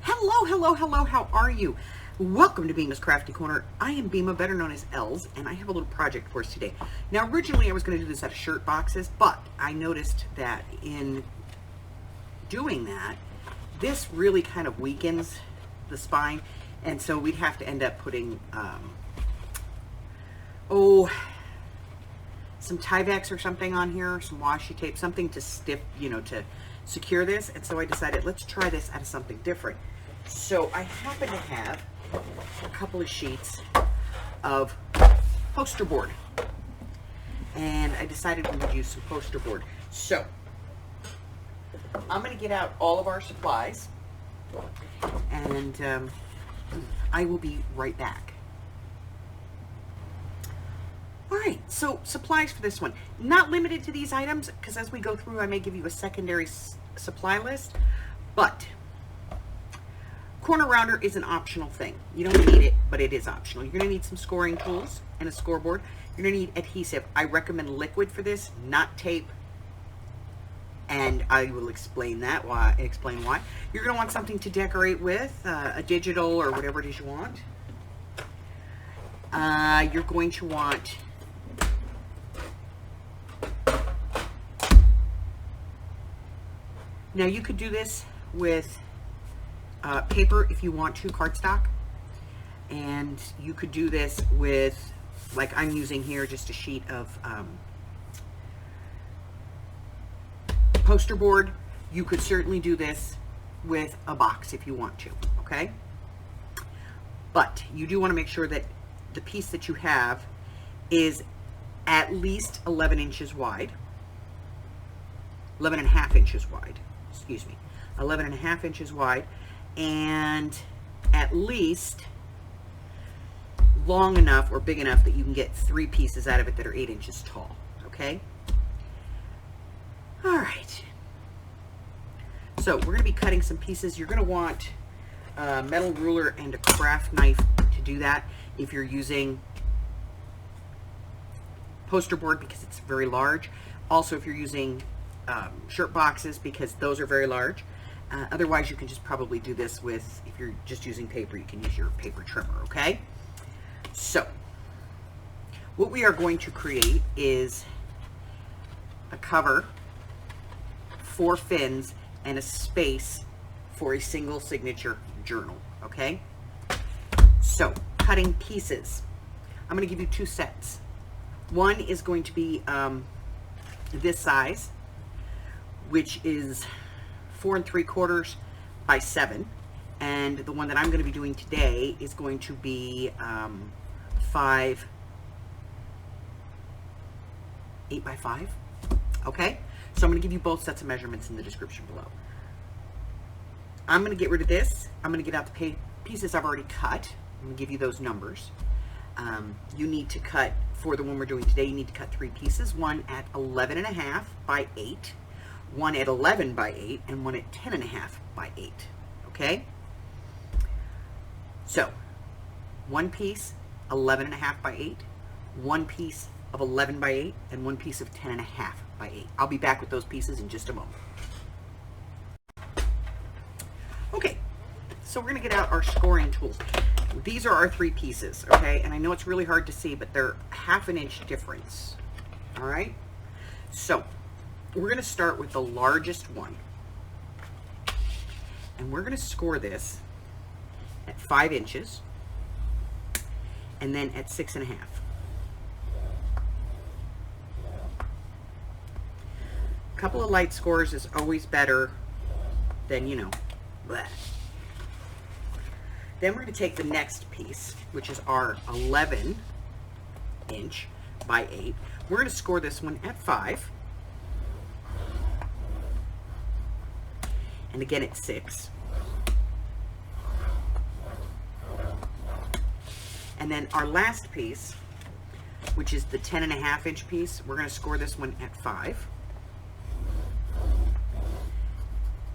Hello, how are you? Welcome to Bima's Crafty Corner. I am Bima, better known as Els, and I have a little project for us today. Now, originally I was going to do this out of shirt boxes, but I noticed that in doing that, this really kind of weakens the spine, and so we'd have to end up putting, some Tyvek or something on here, some washi tape, something to stiff, to secure this. And so I decided, let's try this out of something different. So I happen to have a couple of sheets of poster board, and I decided we would use some poster board. So I'm going to get out all of our supplies, and I will be right back. All right, so supplies for this one. Not limited to these items, because as we go through, I may give you a secondary supply list, but corner rounder is an optional thing. You don't need it, but it is optional. You're gonna need some scoring tools and a scoreboard. You're gonna need adhesive. I recommend liquid for this, not tape, and I will explain why. You're gonna want something to decorate with, a digital or whatever it is you want. You're going to want now you could do this with paper if you want to, cardstock, and you could do this with, like I'm using here, just a sheet of poster board. You could certainly do this with a box if you want to, okay? But you do want to make sure that the piece that you have is at least 11 inches wide, 11 and a half inches wide, 11 and a half inches wide, and at least long enough or big enough that you can get 3 pieces out of it that are 8 inches tall, okay? All right. So we're going to be cutting some pieces. You're going to want a metal ruler and a craft knife to do that if you're using poster board, because it's very large. Also, if you're using shirt boxes, because those are very large. Otherwise, you can just probably do this with, if you're just using paper, you can use your paper trimmer, okay? So, what we are going to create is a cover, 4 fins, and a space for a single signature journal, okay? So, cutting pieces. I'm going to give you 2 sets. One is going to be this size, which is 4 3/4 by 7, and the one that I'm going to be doing today is going to be 5 8 by 5. Okay, so I'm going to give you both sets of measurements in the description below. I'm going to get rid of this. I'm going to get out the pieces I've already cut. I'm going to give you those numbers. You need to cut, for the one we're doing today, you need to cut 3 pieces, one at 11 and a half by 8, one at 11 by 8, and one at 10 and a half by 8, okay? So, one piece, 11 and a half by 8, one piece of 11 by 8, and one piece of 10 and a half by 8. I'll be back with those pieces in just a moment. Okay, so we're gonna get out our scoring tools. These are our 3 pieces, okay? And I know it's really hard to see, but they're 1/2 inch difference, all right? So, we're gonna start with the largest one. And we're gonna score this at 5 inches, and then at 6 and a half. A couple of light scores is always better than, bleh. Then we're going to take the next piece, which is our 11 inch by 8. We're going to score this one at 5. And again at 6. And then our last piece, which is the 10 and a half inch piece, we're going to score this one at 5.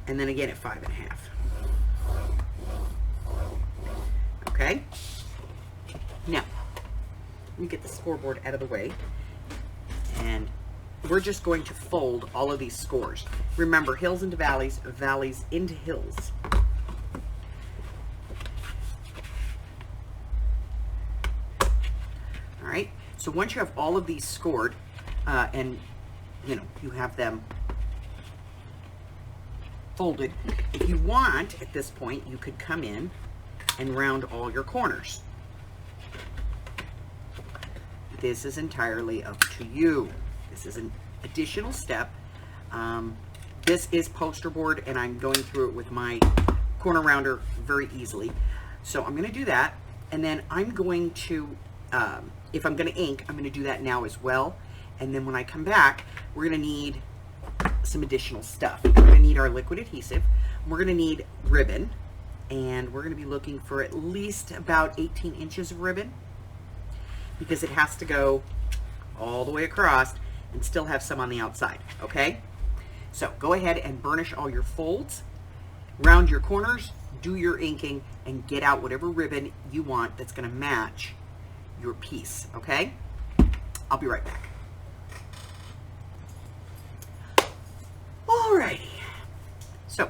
And then again at 5 and a half. Okay? Now, let me get the scoreboard out of the way. And we're just going to fold all of these scores. Remember, hills into valleys, valleys into hills. right? So once you have all of these scored, and you have them folded, if you want, at this point, you could come in and round all your corners. This is entirely up to you. This is an additional step. This is poster board, and I'm going through it with my corner rounder very easily. So I'm going to do that, and then I'm going to, if I'm going to ink, I'm going to do that now as well. And then when I come back, we're going to need some additional stuff. We're going to need our liquid adhesive. We're going to need ribbon, and we're going to be looking for at least about 18 inches of ribbon, because it has to go all the way across and still have some on the outside, okay? So go ahead and burnish all your folds, round your corners, do your inking, and get out whatever ribbon you want that's going to match your piece, okay? I'll be right back. Alrighty, so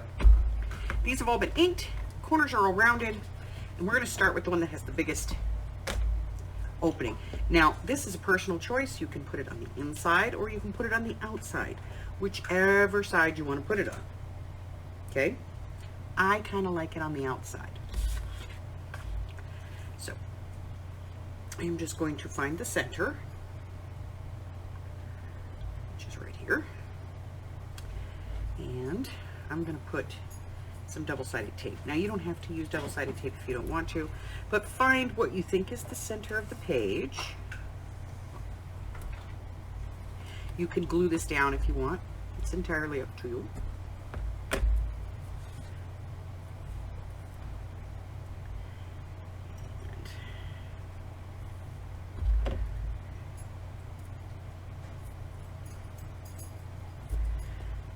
these have all been inked, corners are all rounded, and we're going to start with the one that has the biggest opening. Now, this is a personal choice. You can put it on the inside or you can put it on the outside, whichever side you want to put it on, okay? I kind of like it on the outside. So, I'm just going to find the center, which is right here. And I'm going to put some double-sided tape. Now, you don't have to use double-sided tape if you don't want to, but find what you think is the center of the page. You can glue this down if you want. It's entirely up to you.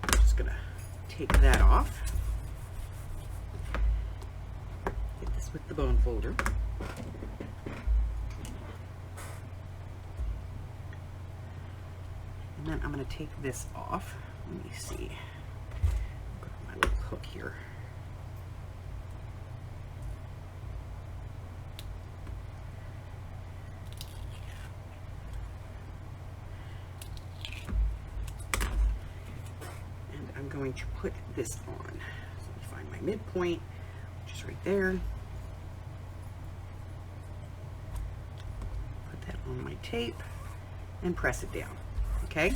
I'm just going to take that off. With the bone folder. And then I'm going to take this off. Let me see. I've got my little hook here. And I'm going to put this on. So let me find my midpoint, which is right there. On my tape and press it down. Okay,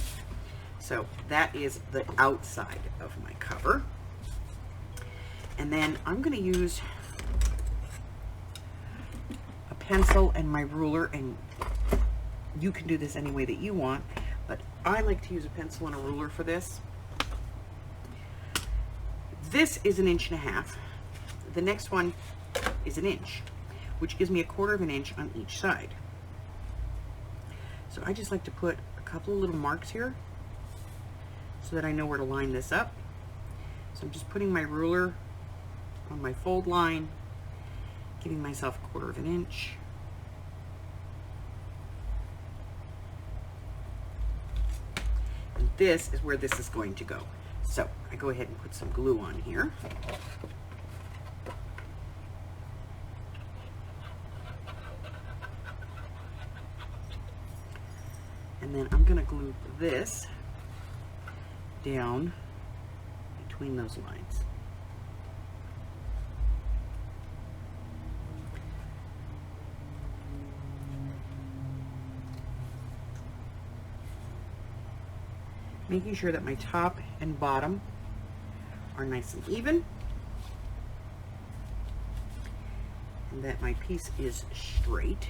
so that is the outside of my cover, and then I'm going to use a pencil and my ruler, and you can do this any way that you want, but I like to use a pencil and a ruler for this. This is 1.5 inches. The next one is 1 inch, which gives me 1/4 inch on each side. So I just like to put a couple of little marks here so that I know where to line this up. So I'm just putting my ruler on my fold line, giving myself 1/4 inch. And this is where this is going to go. So I go ahead and put some glue on here. And then I'm going to glue this down between those lines. Making sure that my top and bottom are nice and even, and that my piece is straight.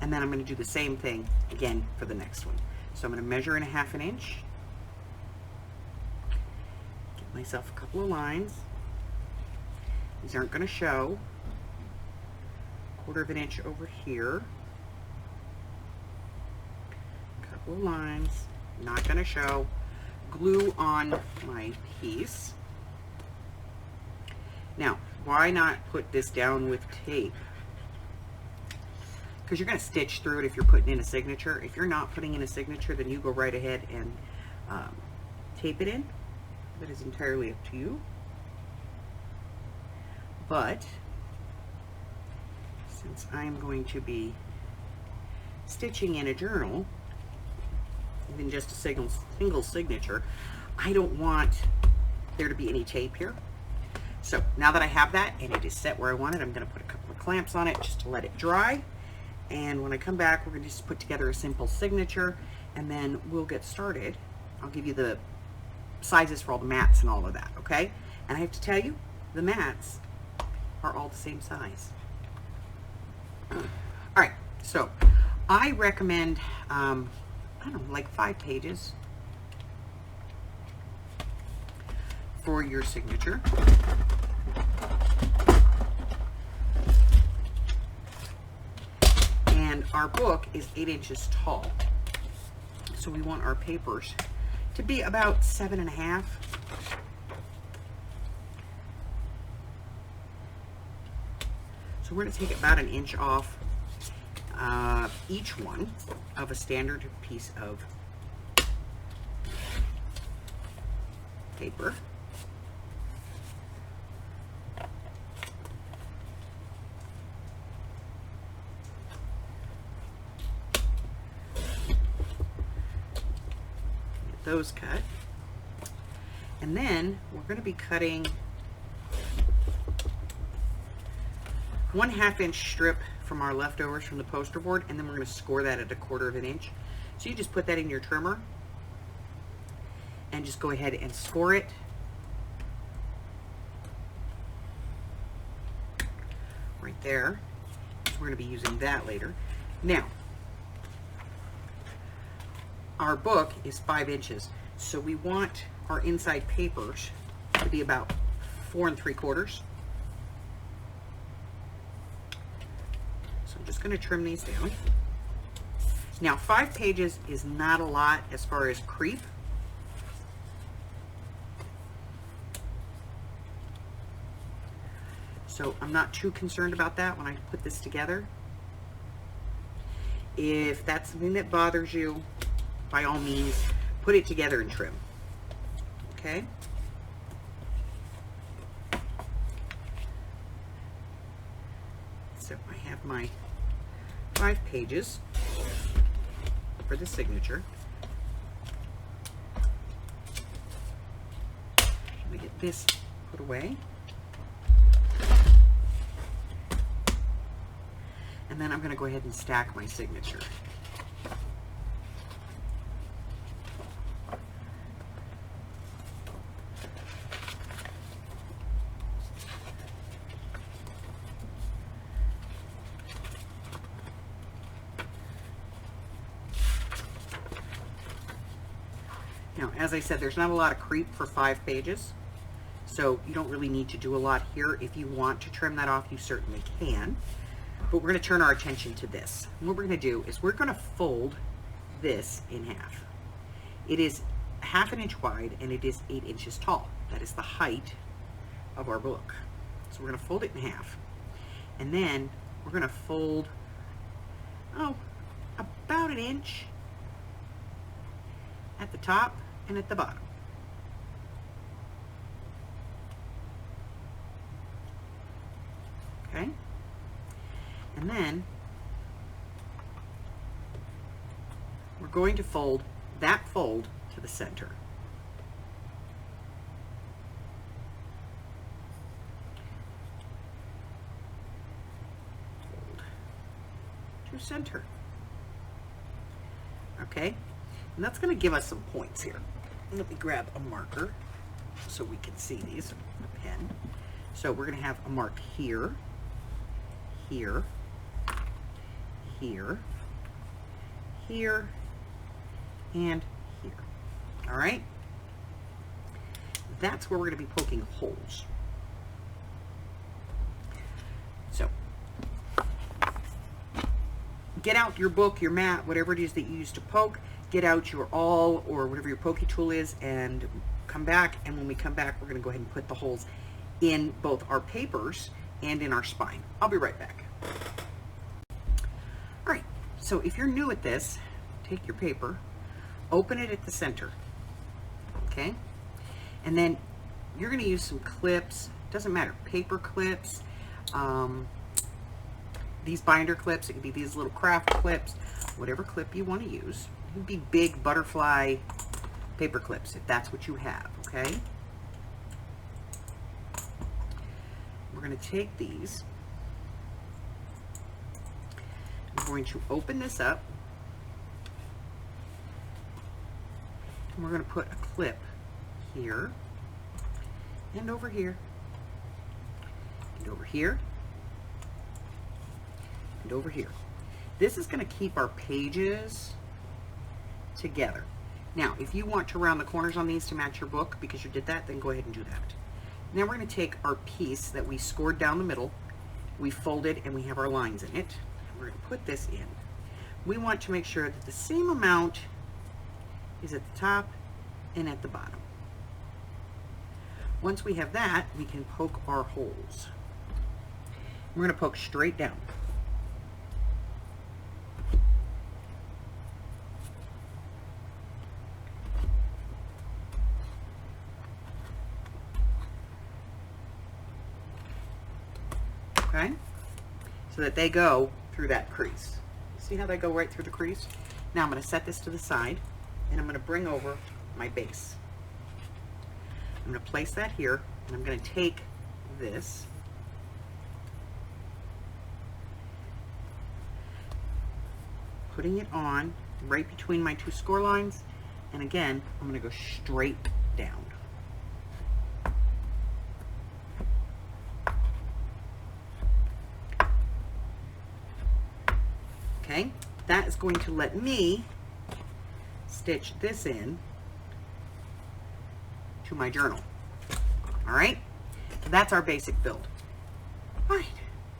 And then I'm going to do the same thing again for the next one. So I'm going to measure in 1/2 inch. Give myself a couple of lines. These aren't going to show. 1/4 inch over here. Couple of lines. Not going to show. Glue on my piece. Now, why not put this down with tape? Because you're going to stitch through it if you're putting in a signature. If you're not putting in a signature, then you go right ahead and tape it in. That is entirely up to you. But since I'm going to be stitching in a journal, even just a single signature, I don't want there to be any tape here. So now that I have that and it is set where I want it, I'm going to put a couple of clamps on it just to let it dry. And when I come back, we're going to just put together a simple signature, and then we'll get started. I'll give you the sizes for all the mats and all of that, okay? And I have to tell you, the mats are all the same size. All right, so I recommend, I don't know, like 5 pages for your signature. And our book is 8 inches tall. So we want our papers to be about 7.5. So we're going to take about 1 inch off each one of a standard piece of paper. Get those cut. And then we're going to be cutting 1/2 inch strip from our leftovers from the poster board, and then we're going to score that at 1/4 inch. So you just put that in your trimmer and just go ahead and score it. Right there. So we're going to be using that later. Now, our book is 5 inches, so we want our inside papers to be about 4 3/4. So I'm just going to trim these down. Now 5 pages is not a lot as far as creep. So I'm not too concerned about that when I put this together. If that's something that bothers you, by all means, put it together and trim. Okay? So I have my 5 pages for the signature. Let me get this put away. And then I'm going to go ahead and stack my signature. Now, as I said, there's not a lot of creep for 5 pages, so you don't really need to do a lot here. If you want to trim that off, you certainly can. But we're going to turn our attention to this. And what we're going to do is we're going to fold this in half. It is 1/2 inch wide and it is 8 inches tall. That is the height of our book. So we're going to fold it in half. And then we're going to fold, about 1 inch at the top and at the bottom. Okay? And then we're going to fold that fold to the center. Fold to center. Okay? And that's going to give us some points here. Let me grab a marker so we can see these, a pen. So we're going to have a mark here, here, here, here, and here. All right? That's where we're going to be poking holes. So, get out your book, your mat, whatever it is that you use to poke. Get out your awl or whatever your pokey tool is and come back. And when we come back, we're going to go ahead and put the holes in both our papers and in our spine. I'll be right back. All right, so if you're new at this, take your paper, open it at the center, okay? And then you're going to use some clips. Doesn't matter, paper clips, these binder clips. It could be these little craft clips, whatever clip you want to use. It could be big butterfly paper clips if that's what you have, okay? We're going to take these. I'm going to open this up. And we're going to put a clip here and over here and over here and over here. This is going to keep our pages together. Now, if you want to round the corners on these to match your book because you did that, then go ahead and do that. Now we're going to take our piece that we scored down the middle, we folded, and we have our lines in it. We're going to put this in. We want to make sure that the same amount is at the top and at the bottom. Once we have that, we can poke our holes. We're going to poke straight down. Okay? So that they go through that crease. See how they go right through the crease? Now I'm going to set this to the side, and I'm going to bring over my base. I'm going to place that here, and I'm going to take this, putting it on right between my two score lines, and again, I'm going to go straight down. Okay, that is going to let me stitch this in to my journal. All right, so that's our basic build. All right,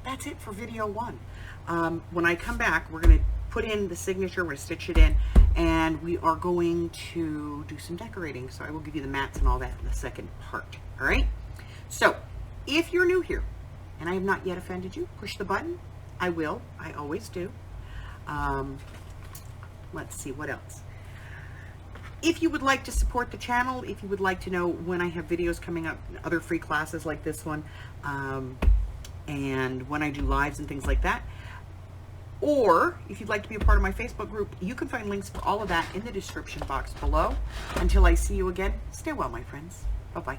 that's it for video 1. When I come back, we're going to put in the signature, we're going to stitch it in, and we are going to do some decorating. So I will give you the mats and all that in the second part. All right, so if you're new here and I have not yet offended you, push the button. I will, I always do. Let's see what else. If you would like to support the channel, if you would like to know when I have videos coming up, other free classes like this one, and when I do lives and things like that, or if you'd like to be a part of my Facebook group, you can find links for all of that in the description box below. Until I see you again, stay well, my friends. Bye-bye.